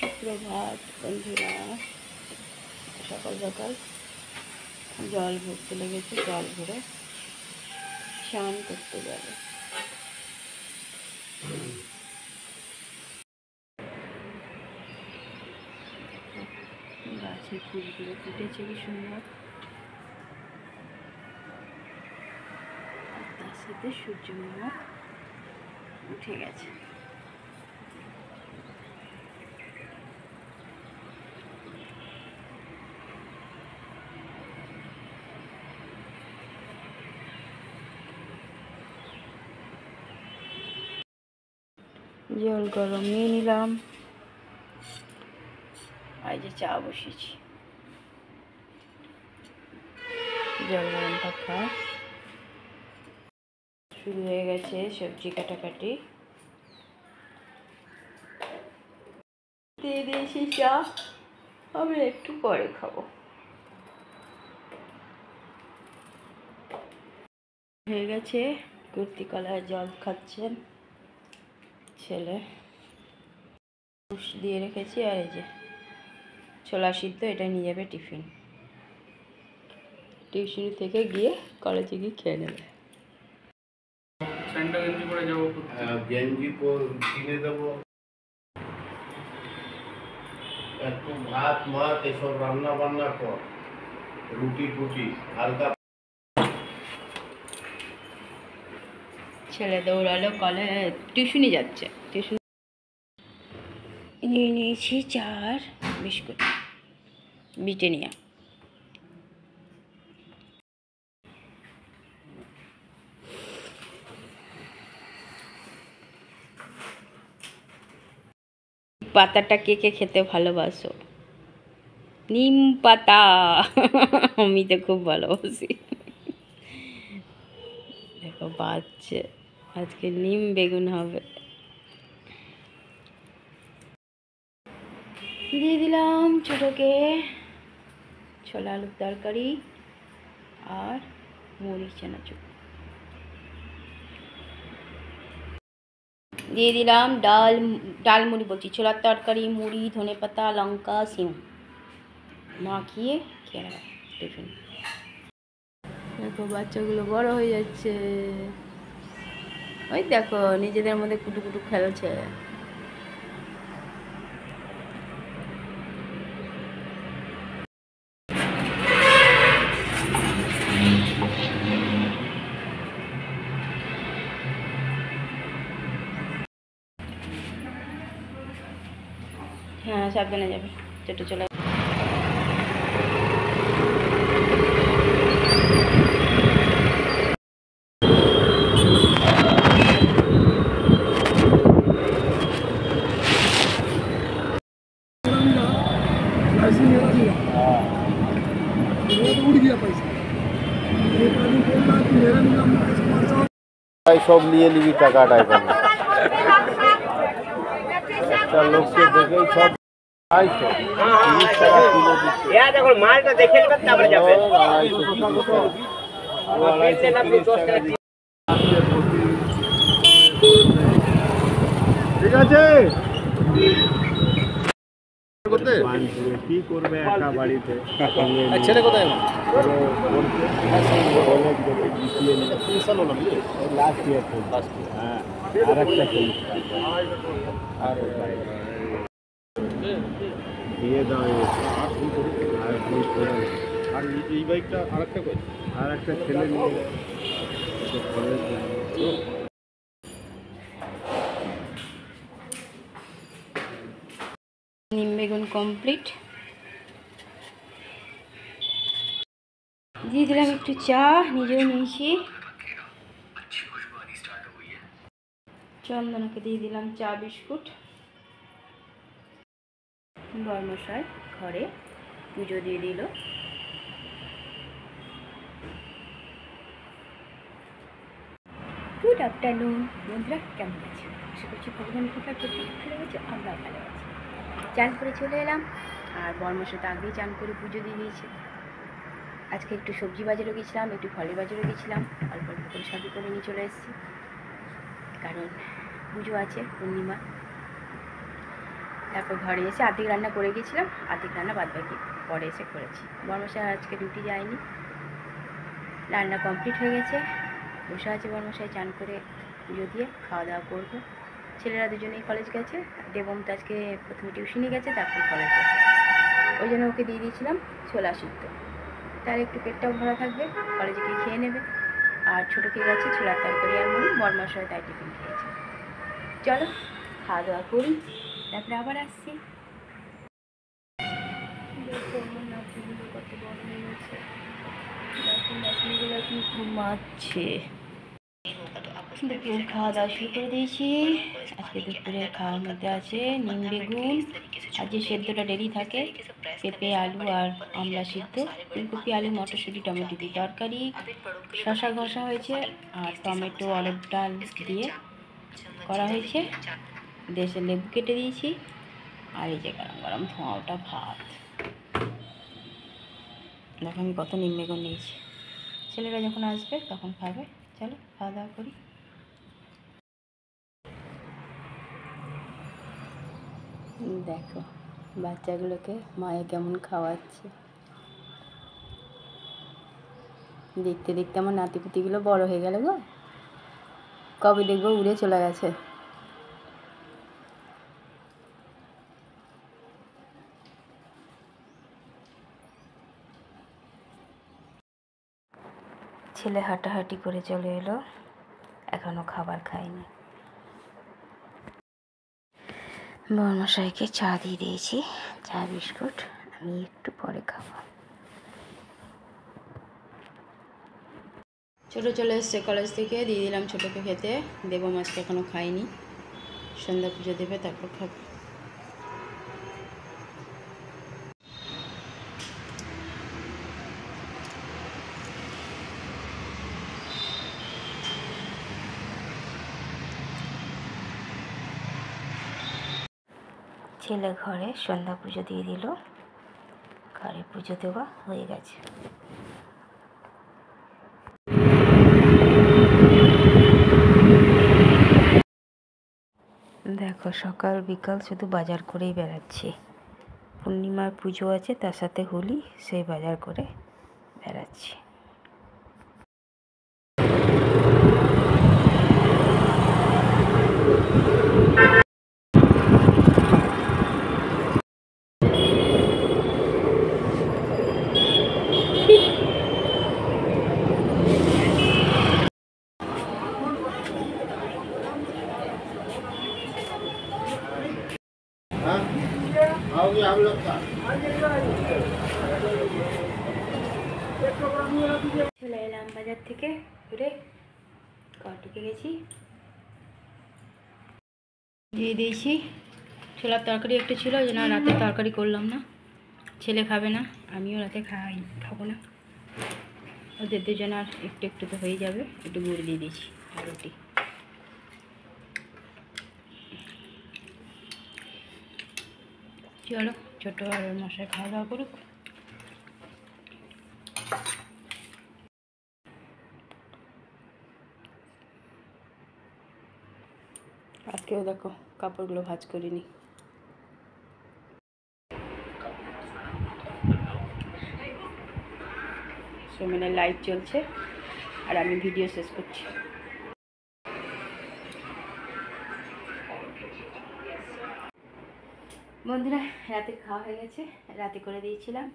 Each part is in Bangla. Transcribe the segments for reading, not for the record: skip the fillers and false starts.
সুপ্রভাত বন্ধুরা, সকাল সকাল জল ভরতে লেগেছে। জল ভরে স্নান করতে যাবে। গাছের ফুলগুলো ফুটেছে কি সুন্দর, আর তার সাথে সূর্যমামা উঠে গেছে। জল গরম নিয়ে নিলাম, আর যে চা বসিয়েছি। জল গরমটা খায় শুরু হয়ে গেছে সবজি কাটাকাটি। দিয়ে দিয়েছি চা, আমি একটু পরে খাবো। হয়ে গেছে, কুর্তি কলায় জল খাচ্ছেন ছেলে। দিয়ে রেখেছি, আর এই যে ছোলা সিদ্ধ, এটা নিয়ে যাবে টিফিন। টিউশনি থেকে গিয়ে কলেজে গিয়ে খেয়ে নেবে। গেঞ্জি পরে যাবো, গেঞ্জি কিনে দেবো। একটু ভাত মাছ এসব রান্না বান্না কর, রুটি টুটি হালকা। ছেলে দৌড়ালো, কলেজ টিউশনি যাচ্ছে। টিউশন নিয়ে নিয়েছি চার বিস্কুট ব্রিটানিয়া। পাতাটা কে কে খেতে ভালোবাসো? নিম পাতা আমি তো খুব ভালোবাসি। দেখো বাচ্চা, আজকে নিম বেগুন হবে। দিয়ে দিলাম ছোটোকে ছোলা আলুর তরকারি আর মুড়ি চানাচুর। দিয়ে দিলাম ডাল মুড়ি বলছি, ছোলার তরকারি, মুড়ি, ধনেপাতা, লঙ্কা, সিম মাখিয়ে খেয়ে নেবে টিফিন। দেখো বাচ্চাগুলো বড় হয়ে যাচ্ছে, ওই দেখো নিজেদের মধ্যে কুটুকুটু খেলছে। হ্যাঁ সাবধানে যাবে, ছোটো চলে। সব নিয়ে নিবি টাকাটা, এখানে একটা লোককে দেখেই সব মালটা দেখে নেবেন, তারপরে যাবেন। ঠিক আছে, কি করবে একা বাড়িতে? ছেলে কোথায়? লাস্ট ইয়ার, হ্যাঁ, আর একটা আর দিয়ে দাও। আর এই বাইকটা আর একটা ছেলে নিয়ে নিম বেগুন কমপ্লিট। দিয়ে দিলাম একটু চা, নিজেও নিয়েছি। চন্দনাকে দিয়ে দিলাম চা বিস্কুট। বর্মশাই ঘরে পুজো দিয়ে দিল। গুড আফটারনুন বন্ধুরা, কেমন আছে? আশা করছি ভগবান কৃপা করতে ভালো আছে, আমরাও ভালো আছি। চান করে চলে এলাম, আর বর্মশাই তো আগেই চান করে পুজো দিয়ে দিয়েছে। আজকে একটু সবজি বাজারও গেছিলাম, একটু ফলের বাজারও গেছিলাম, অল্প অল্প করে সবই করে নিয়ে চলে এসেছি, কারণ পুজো আছে পূর্ণিমা। তারপর ঘরে এসে আর্ধেক রান্না করে গেছিলাম, আর্ধেক রান্না বাদ বাকি পরে এসে করেছি। বর্মশাই আজকে ডিউটি যায়নি, রান্না কমপ্লিট হয়ে গেছে। বসে আছে বর্মশাই, চান করে পুজো দিয়ে খাওয়া দাওয়া করবো। ছেলেরা দুজনেই কলেজ গেছে, দেবম তো আজকে প্রথমে টিউশনি গেছে, তারপর কলেজ গেছে। ওই জন্য ওকে দিয়ে দিয়েছিলাম ছোলা সিদ্ধ, তার একটু পেটটাও ভরা থাকবে, কলেজে গিয়ে খেয়ে নেবে। আর ছোটোকে গেছে ছোলার তরকারি আর মুড়ি, বর্মশাই তাই টিফিন খেয়েছে। চলো খাওয়া দাওয়া করি, তারপরে আবার আসছি। দেখো আমার নাতিগুলো কত বড় হয়ে গেছে, নাতনিগুলো এখন ঘুমাচ্ছে। দুপুরের খাওয়া দাওয়া শুরু করে দিয়েছি। আজকে দুপুরের খাওয়ার মধ্যে আছে নিম বেগুন, আর যে সেদ্ধটা দেরি থাকে, পেঁপে আলু আর আমলা সিদ্ধ, ফুলকপি আলু মটরশুঁটি টমেটো দিয়ে তরকারি, শশা ঘষা হয়েছে, আর টমেটো অরড় ডাল দিয়ে করা হয়েছে, দেশে লেবু কেটে দিয়েছি, আর এই যে গরম গরম ধোঁয়া ওটা ভাত। দেখো আমি কত নিম বেগুন নিয়েছি, ছেলেরা যখন আসবে তখন খাবে। চলো খাওয়া দাওয়া করি। দেখো বাচ্চাগুলোকে মায়ে কেমন খাওয়াচ্ছে, দেখতে দেখতে আমার নাতিপুতিগুলো বড় হয়ে গেল গো, কবে দেখবো উড়ে চলে গেছে। ছেলে হাঁটাহাঁটি করে চলে এলো, এখনো খাবার খায়নি। বর্মশাইকে চা দিয়ে দিয়েছি, চা বিস্কুট, আমি একটু পরে খাবো। ছোটো চলে এসছে কলেজ থেকে, দিয়ে দিলাম ছোটোকে খেতে। দেব মাছকে এখনও খাইনি, সন্ধ্যা পুজো দেবে তারপর খাবে। ছেলে ঘরে সন্ধ্যা পুজো দিয়ে দিল, ঘরে পুজো দেওয়া হয়ে গেছে। দেখো সকাল বিকাল শুধু বাজার করেই বেড়াচ্ছি। পূর্ণিমার পুজো আছে, তার সাথে হোলি, সেই বাজার করে বেড়াচ্ছি। आओगे आप लोग का? চলে এলাম বাজার থেকে ঘুরে, কটিকে গেছি, দিয়ে দিয়েছি। ছোলার তরকারি একটু ছিল, ওই জন্য রাতে তরকারি করলাম না, ছেলে খাবে না, আমিও রাতে খাবো না, ওদের দুজন আর একটু একটু তো হয়ে যাবে। একটু গুড় দিয়ে দিয়েছি আর রুটি। চলো ছোটো আর মশাই খাওয়া দাওয়া করুক। আজকেও দেখো কাপড়গুলো ভাঁজ করিনি। সোমেনের লাইভ চলছে আর আমি ভিডিও শেষ করছি। বন্ধুরা রাতে খাওয়া হয়ে গেছে, রাতে করে দিয়েছিলাম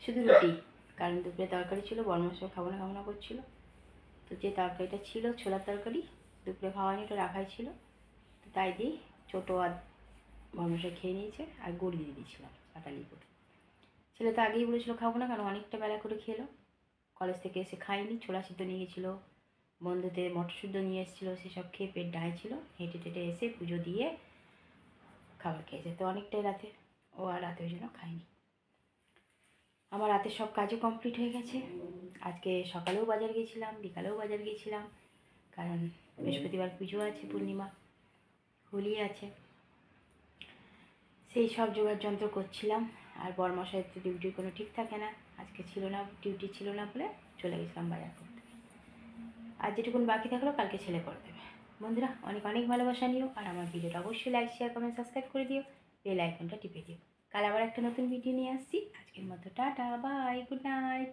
শুধু রুটি, কারণ দুপুরে তরকারি ছিল, বর্মশাই খাবো না করছিল, তো যে তরকারিটা ছিল ছোলার তরকারি দুপুরে খাওয়ানি, ওটা রাখাই ছিল, তো তাই দিয়ে ছোটো আর বর্মশাই খেয়ে নিয়েছে, আর গুড় দিয়ে দিয়েছিলাম পাটালি গুড়। ছেলে তো আগেই বলেছিল খাবো না, কারণ অনেকটা বেলা করে খেলো, কলেজ থেকে এসে খাইনি, ছোলা সিদ্ধ নিয়ে গেছিলো, বন্ধুতে মটর সিদ্ধ নিয়ে এসেছিলো, সেসব খেয়ে পেট ডাই ছিল, হেঁটে টেটে এসে পুজো দিয়ে খাবার খেয়েছে, তো অনেকটাই রাতে, ও আর রাতে ওই জন্য খাইনি। আমার রাতের সব কাজও কমপ্লিট হয়ে গেছে। আজকে সকালেও বাজার গিয়েছিলাম, বিকালেও বাজার গিয়েছিলাম, কারণ বৃহস্পতিবার পুজো আছে, পূর্ণিমা, হোলি আছে, সেই সব জোগাড় যন্ত্র করছিলাম। আর বরমশাইয়ের তো ডিউটির কোনো ঠিক থাকে না, আজকে ছিল না, ডিউটি ছিল না বলে চলে গেছিলাম বাজার করতে। আর যেটুকুন বাকি থাকলো কালকে ছেলে করে দেবে। বন্ধুরা অনেক অনেক ভালোবাসা নিও, আর আমার ভিডিওটা অবশ্যই লাইক শেয়ার কমেন্ট সাবস্ক্রাইব করে দিও। বেল আইকনটা টিপে দিও। কাল আবার একটা নতুন ভিডিও নিয়ে আসছি। আজকের মতো টাটা, বাই, গুড নাইট।